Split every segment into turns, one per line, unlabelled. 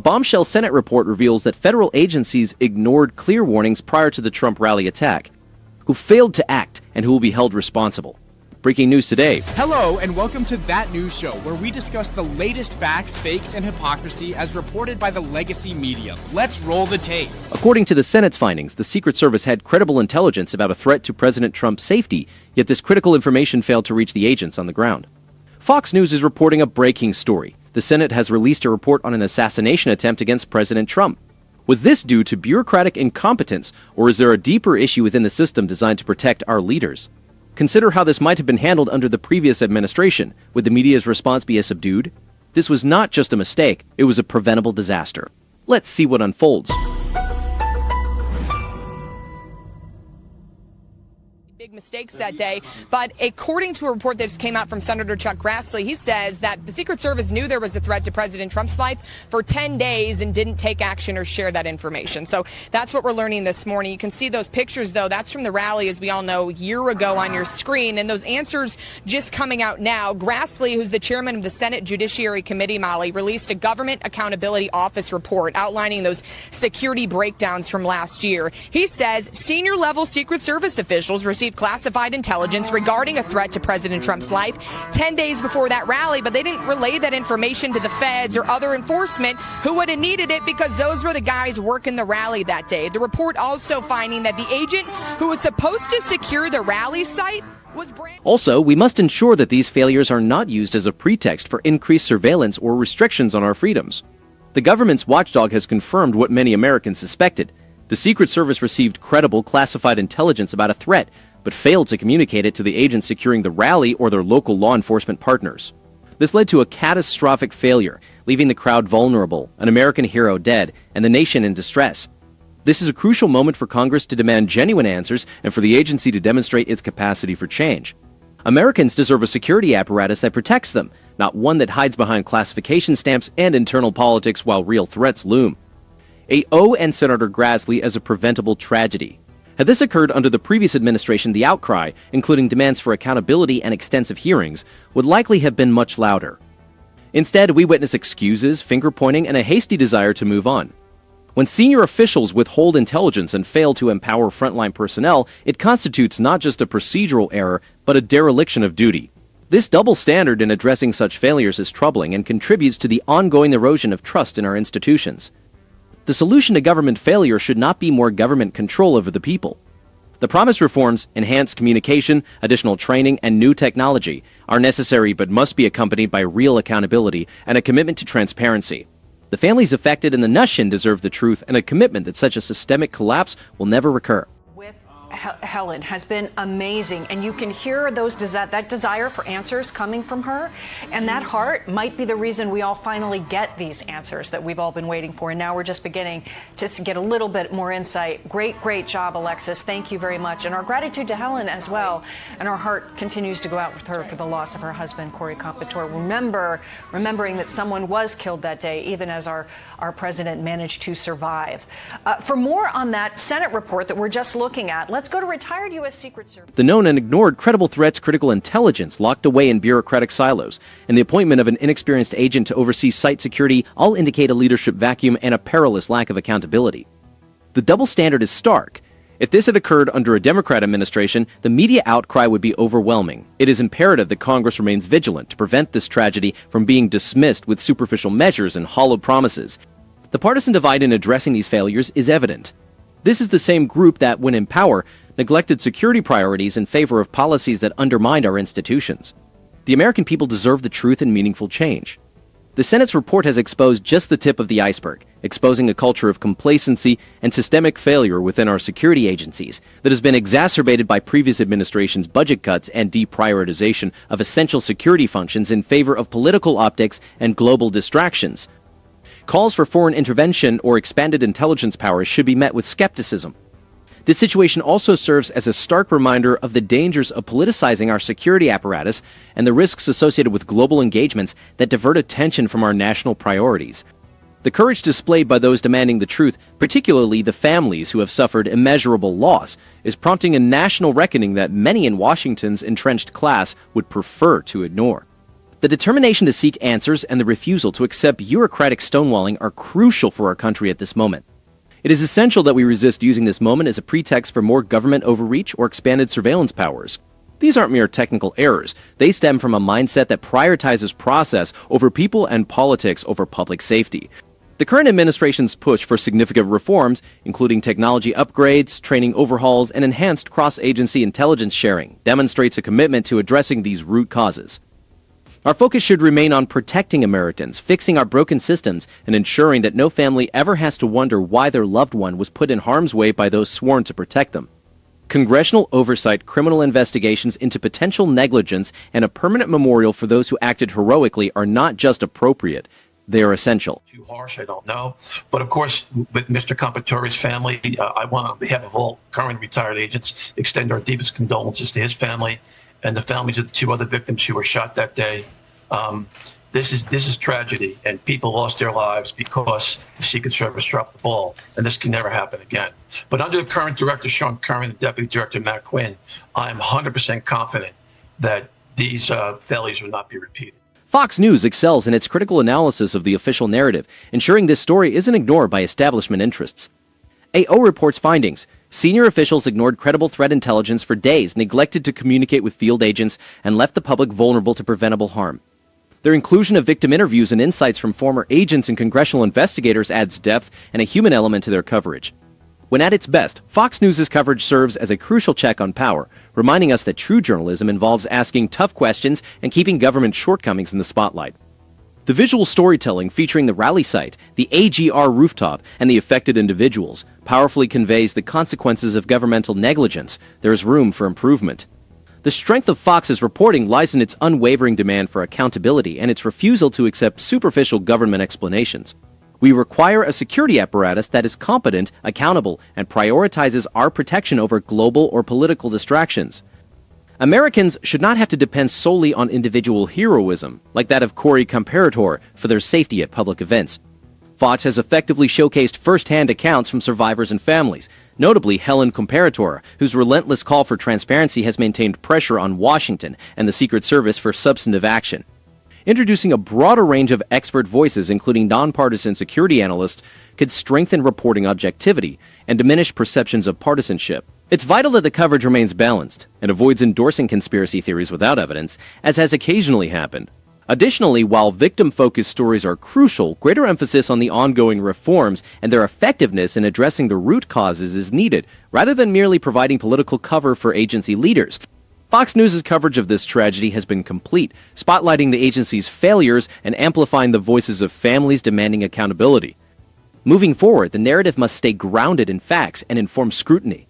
bombshell Senate report reveals that federal agencies ignored clear warnings prior to the Trump rally attack, who failed to act and who will be held responsible. Breaking news today.
Hello, and welcome to That News Show, where we discuss the latest facts, fakes, and hypocrisy as reported by the legacy media. Let's roll the tape.
According to the Senate's findings, the Secret Service had credible intelligence about a threat to President Trump's safety, yet this critical information failed to reach the agents on the ground. Fox News is reporting a breaking story. The Senate has released a report on an assassination attempt against President Trump. Was this due to bureaucratic incompetence, or is there a deeper issue within the system designed to protect our leaders? Consider how this might have been handled under the previous administration. Would the media's response be as subdued? This was not just a mistake, it was a preventable disaster. Let's see what unfolds.
Big mistakes that day, but according to a report that just came out from Senator Chuck Grassley, he says that the Secret Service knew there was a threat to President Trump's life for 10 days and didn't take action or share that information. So that's what we're learning this morning. You can see those pictures, though. That's from the rally, as we all know, a year ago on your screen, and those answers just coming out now. Grassley, who's the chairman of the Senate Judiciary Committee, Molly, released a Government Accountability Office report outlining those security breakdowns from last year. He says senior-level Secret Service officials received classified intelligence regarding a threat to President Trump's life 10 days before that rally, but they didn't relay that information to the feds or other enforcement who would have needed it because those were the guys working the rally that day. The report also finding that the agent who was supposed to secure the rally site was
Also, we must ensure that these failures are not used as a pretext for increased surveillance or restrictions on our freedoms. The government's watchdog has confirmed what many Americans suspected. The Secret Service received credible classified intelligence about a threat, but failed to communicate it to the agents securing the rally or their local law enforcement partners. This led to a catastrophic failure, leaving the crowd vulnerable, an American hero dead, and the nation in distress. This is a crucial moment for Congress to demand genuine answers and for the agency to demonstrate its capacity for change. Americans deserve a security apparatus that protects them, not one that hides behind classification stamps and internal politics while real threats loom. And Senator Grassley as a preventable tragedy. Had this occurred under the previous administration, the outcry, including demands for accountability and extensive hearings, would likely have been much louder. Instead, we witness excuses, finger-pointing, and a hasty desire to move on. When senior officials withhold intelligence and fail to empower frontline personnel, it constitutes not just a procedural error, but a dereliction of duty. This double standard in addressing such failures is troubling and contributes to the ongoing erosion of trust in our institutions. The solution to government failure should not be more government control over the people. The promised reforms, enhanced communication, additional training, and new technology are necessary but must be accompanied by real accountability and a commitment to transparency. The families affected and the nation deserve the truth and a commitment that such a systemic collapse will never recur.
Helen has been amazing, and you can hear that desire for answers coming from her, and that heart might be the reason we all finally get these answers that we've all been waiting for, and now we're just beginning to get a little bit more insight. Great job, Alexis. Thank you very much, and our gratitude to Helen as well, and our heart continues to go out with her for the loss of her husband, Cory Comptory. Remembering that someone was killed that day, even as our president managed to survive. For more on that Senate report that we're just looking at, let's go to retired U.S. Secret Service.
The known and ignored credible threats, critical intelligence locked away in bureaucratic silos, and the appointment of an inexperienced agent to oversee site security all indicate a leadership vacuum and a perilous lack of accountability. The double standard is stark. If this had occurred under a Democrat administration, the media outcry would be overwhelming. It is imperative that Congress remains vigilant to prevent this tragedy from being dismissed with superficial measures and hollow promises. The partisan divide in addressing these failures is evident. This is the same group that, when in power, neglected security priorities in favor of policies that undermined our institutions. The American people deserve the truth and meaningful change. The Senate's report has exposed just the tip of the iceberg, exposing a culture of complacency and systemic failure within our security agencies that has been exacerbated by previous administrations' budget cuts and deprioritization of essential security functions in favor of political optics and global distractions. Calls for foreign intervention or expanded intelligence powers should be met with skepticism. This situation also serves as a stark reminder of the dangers of politicizing our security apparatus and the risks associated with global engagements that divert attention from our national priorities. The courage displayed by those demanding the truth, particularly the families who have suffered immeasurable loss, is prompting a national reckoning that many in Washington's entrenched class would prefer to ignore. The determination to seek answers and the refusal to accept bureaucratic stonewalling are crucial for our country at this moment. It is essential that we resist using this moment as a pretext for more government overreach or expanded surveillance powers. These aren't mere technical errors. They stem from a mindset that prioritizes process over people and politics over public safety. The current administration's push for significant reforms, including technology upgrades, training overhauls, and enhanced cross-agency intelligence sharing, demonstrates a commitment to addressing these root causes. Our focus should remain on protecting Americans, fixing our broken systems, and ensuring that no family ever has to wonder why their loved one was put in harm's way by those sworn to protect them. Congressional oversight, criminal investigations into potential negligence, and a permanent memorial for those who acted heroically are not just appropriate, they are essential.
Too harsh, I don't know. But of course, with Mr. Comptory's family, I want, on behalf of all current retired agents, extend our deepest condolences to his family and the families of the 2 other victims who were shot that day. This is tragedy, and people lost their lives because the Secret Service dropped the ball, and this can never happen again. But under the current director, Sean Curran, and Deputy Director Matt Quinn, I am 100% confident that these failures will not be repeated.
Fox News excels in its critical analysis of the official narrative, ensuring this story isn't ignored by establishment interests. AO reports findings. Senior officials ignored credible threat intelligence for days, neglected to communicate with field agents, and left the public vulnerable to preventable harm. Their inclusion of victim interviews and insights from former agents and congressional investigators adds depth and a human element to their coverage. When at its best, Fox News' coverage serves as a crucial check on power, reminding us that true journalism involves asking tough questions and keeping government shortcomings in the spotlight. The visual storytelling featuring the rally site, the AGR rooftop, and the affected individuals powerfully conveys the consequences of governmental negligence. There is room for improvement. The strength of Fox's reporting lies in its unwavering demand for accountability and its refusal to accept superficial government explanations. We require a security apparatus that is competent, accountable, and prioritizes our protection over global or political distractions. Americans should not have to depend solely on individual heroism, like that of Cory Comptory, for their safety at public events. Fox has effectively showcased first-hand accounts from survivors and families, notably Helen Comptory, whose relentless call for transparency has maintained pressure on Washington and the Secret Service for substantive action. Introducing a broader range of expert voices, including nonpartisan security analysts, could strengthen reporting objectivity and diminish perceptions of partisanship. It's vital that the coverage remains balanced and avoids endorsing conspiracy theories without evidence, as has occasionally happened. Additionally, while victim-focused stories are crucial, greater emphasis on the ongoing reforms and their effectiveness in addressing the root causes is needed, rather than merely providing political cover for agency leaders. Fox News' coverage of this tragedy has been complete, spotlighting the agency's failures and amplifying the voices of families demanding accountability. Moving forward, the narrative must stay grounded in facts and inform scrutiny.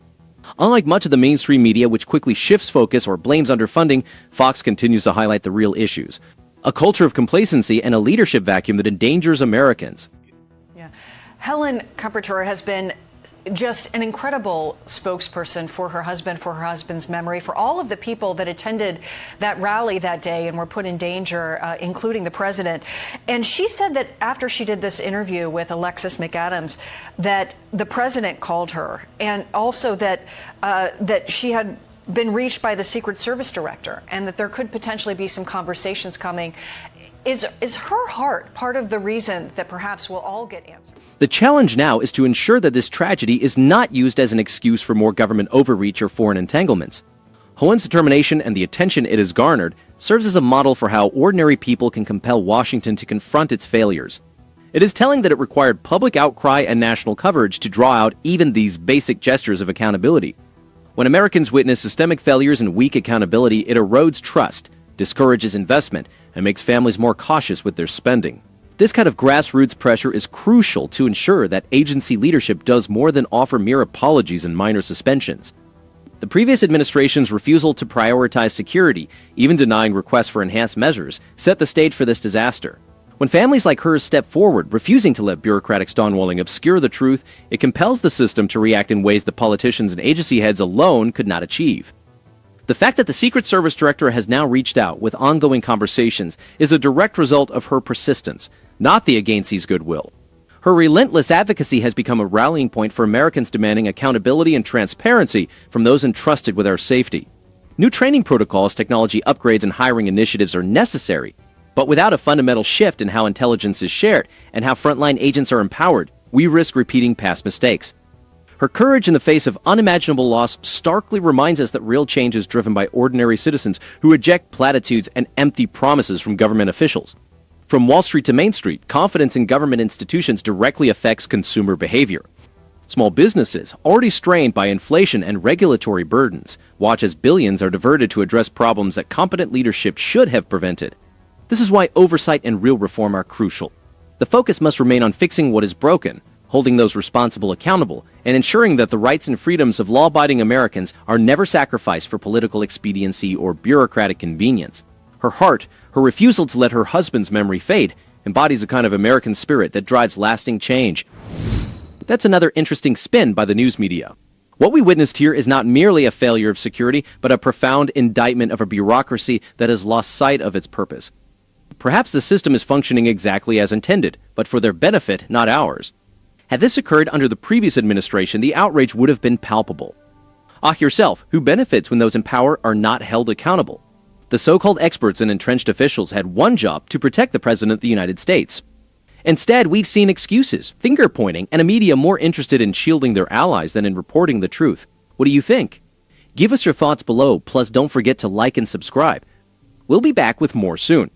Unlike much of the mainstream media, which quickly shifts focus or blames underfunding, Fox continues to highlight the real issues. A culture of complacency and a leadership vacuum that endangers Americans.
Yeah. Helen Comptory has been just an incredible spokesperson for her husband's memory, for all of the people that attended that rally that day and were put in danger, including the president. And she said that after she did this interview with Alexis McAdams, that the president called her, and also that she had been reached by the Secret Service director, and that there could potentially be some conversations coming. Is her heart part of the reason that perhaps we'll all get answers?
The challenge now is to ensure that this tragedy is not used as an excuse for more government overreach or foreign entanglements. Helen's determination and the attention it has garnered serves as a model for how ordinary people can compel Washington to confront its failures. It is telling that it required public outcry and national coverage to draw out even these basic gestures of accountability. When Americans witness systemic failures and weak accountability, it erodes trust, discourages investment, and makes families more cautious with their spending. This kind of grassroots pressure is crucial to ensure that agency leadership does more than offer mere apologies and minor suspensions. The previous administration's refusal to prioritize security, even denying requests for enhanced measures, set the stage for this disaster. When families like hers step forward, refusing to let bureaucratic stonewalling obscure the truth, it compels the system to react in ways that politicians and agency heads alone could not achieve. The fact that the Secret Service director has now reached out with ongoing conversations is a direct result of her persistence, not the agency's goodwill. Her relentless advocacy has become a rallying point for Americans demanding accountability and transparency from those entrusted with our safety. New training protocols, technology upgrades, and hiring initiatives are necessary. But without a fundamental shift in how intelligence is shared and how frontline agents are empowered, we risk repeating past mistakes. Her courage in the face of unimaginable loss starkly reminds us that real change is driven by ordinary citizens who reject platitudes and empty promises from government officials. From Wall Street to Main Street, confidence in government institutions directly affects consumer behavior. Small businesses, already strained by inflation and regulatory burdens, watch as billions are diverted to address problems that competent leadership should have prevented. This is why oversight and real reform are crucial. The focus must remain on fixing what is broken, holding those responsible accountable, and ensuring that the rights and freedoms of law-abiding Americans are never sacrificed for political expediency or bureaucratic convenience. Her heart, her refusal to let her husband's memory fade, embodies a kind of American spirit that drives lasting change. That's another interesting spin by the news media. What we witnessed here is not merely a failure of security, but a profound indictment of a bureaucracy that has lost sight of its purpose. Perhaps the system is functioning exactly as intended, but for their benefit, not ours. Had this occurred under the previous administration, the outrage would have been palpable. Ask yourself, who benefits when those in power are not held accountable? The so-called experts and entrenched officials had one job: to protect the President of the United States. Instead, we've seen excuses, finger-pointing, and a media more interested in shielding their allies than in reporting the truth. What do you think? Give us your thoughts below, plus don't forget to like and subscribe. We'll be back with more soon.